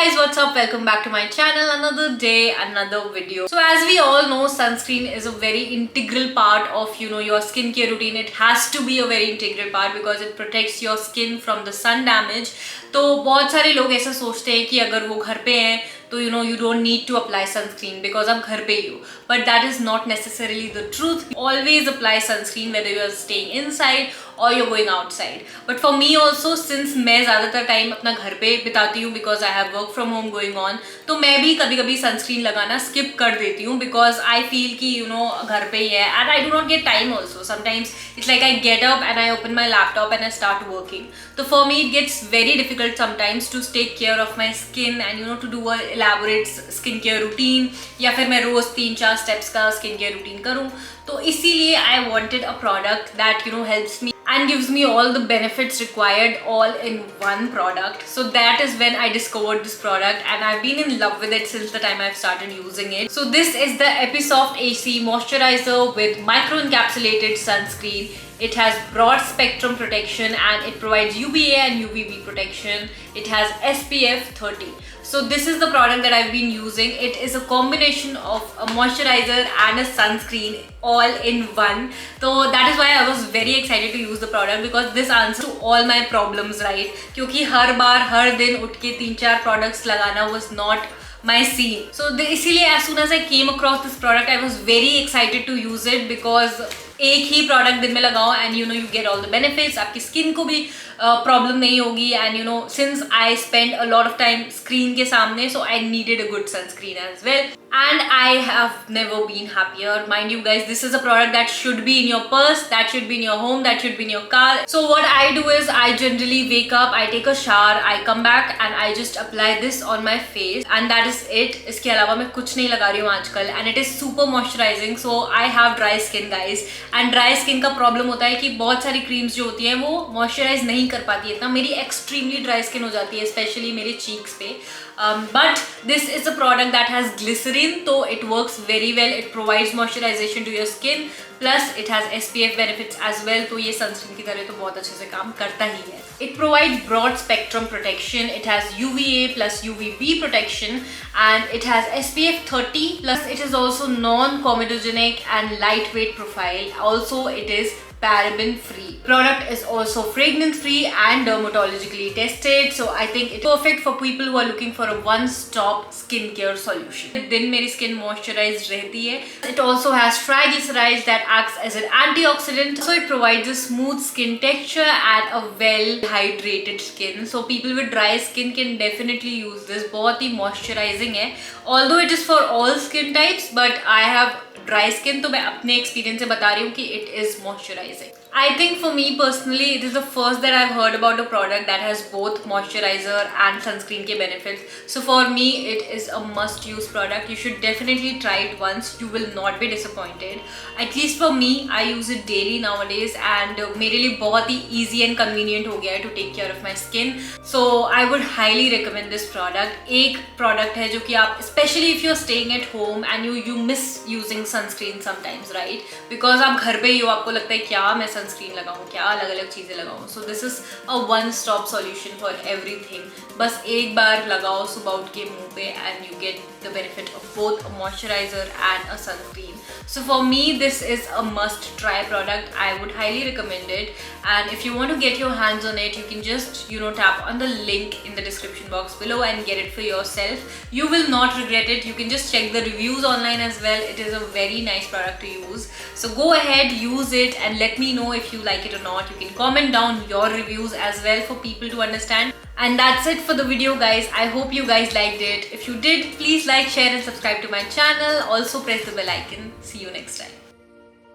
guys, what's up? Welcome back to my channel. Another day, another video. So as we all know, sunscreen is a very integral part of your skincare routine. It has to be a very integral part because it protects your skin from the sun damage. तो बहुत सारे लोग ऐसा सोचते हैं कि अगर वो घर पे हैं तो you don't need to apply sunscreen because आप घर पे ही हो. But that is not necessarily the truth. Always apply sunscreen whether you are staying inside or you're going outside. But for me also, since मैं ज़्यादातर time अपना घर पे बिताती हूँ because I have work from home going on, तो मैं भी कभी कभी sunscreen लगाना skip कर देती हूँ because I feel कि घर पे ही है and I do not get time also. Sometimes it's like I get up and I open my laptop and I start working. So for me it gets very difficult sometimes to take care of my skin and to do a elaborate skincare routine या फिर मैं रोज 3-4 steps का skincare routine करूँ. तो इसीलिए I wanted a product that helps me and gives me all the benefits required all in one product. So that is when I discovered this product and I've been in love with it since the time I've started using it. So this is the Episoft AC Moisturizer with micro encapsulated sunscreen. It has broad spectrum protection and it provides UVA and UVB protection. It has SPF 30. So this is the product that I've been using. It is a combination of a moisturizer and a sunscreen all in one. So that is why I was very excited to use the product because this answers to all my problems, right? क्योंकि हर बार हर दिन उठ के 3-4 products लगाना was not my scene. So इसीलिए as soon as I came across this product, I was very excited to use it because एक ही product दिन में लगाओ and you get all the benefits. आपकी स्किन को भी प्रॉब्लम नहीं होगी and since I spend a lot of time screen के सामने, so I needed a good sunscreen as well. And I have never been happier. Mind you guys, this is a product that should be in your purse, that should be in your home, that should be in your car. So what I do is I generally wake up, I take a shower, I come back and I just apply this on my face and that is it. इसके अलावा मैं कुछ नहीं लगा रही हूँ आजकल and it is super moisturizing. So I have dry skin guys and dry skin का problem होता है कि बहुत सारी creams जो होती हैं वो moisturize नहीं कर पाती है. इतना मेरी extremely dry skin हो जाती है, especially मेरे cheeks पे. But this is a product that has glycerin, so it works very well. It provides moisturization to your skin, plus it has SPF benefits as well. तो ये sunscreen की तरह तो बहुत अच्छे से काम करता ही है. It provides broad spectrum protection. It has UVA plus UVB protection, and it has SPF 30. Plus, it is also non-comedogenic and lightweight profile. Also, it is paraben free. Product is also fragrance free and dermatologically tested, so I think it's perfect for people who are looking for a one-stop skincare solution. दिन मेरी skin moisturized रहती है. It also has triglycerides that acts as an antioxidant, so it provides a smooth skin texture and a well hydrated skin. So people with dry skin can definitely use this. बहुत ही moisturizing है. Although it is for all skin types, but I have dry skin, तो मैं अपने experience से बता रही हूँ कि it is moisturizing. I think for me personally, it is the first that I've heard about a product that has both moisturizer and sunscreen के benefits. So for me, it is a must-use product. You should definitely try it once. You will not be disappointed. At least for me, I use it daily nowadays, and मेरे लिए बहुत ही easy and convenient हो गया है to take care of my skin. So I would highly recommend this product. एक product है जो कि आप, especially if you're staying at home and you miss using sunscreen sometimes, right? Because आप घर पे ही हो, आपको लगता है क्या मैं sunscreen लगाऊं, क्या अलग अलग चीजें लगाऊं. So this is a one-stop solution for everything. बस एक बार लगाओ सुबह उठ के मुंह पे and you get the benefit of both a moisturizer and a sunscreen. So for me, this is a must-try product. I would highly recommend it. And if you want to get your hands on it, you can just tap on the link in the description box below and get it for yourself. You will not regret it. You can just check the reviews online as well. It is a very nice product to use. So go ahead, use it and let me know if you like it or not. You can comment down your reviews as well for people to understand. And that's it for the video guys. I hope you guys liked it. If you did, please like, share and subscribe to my channel. Also press the bell icon. See you next time.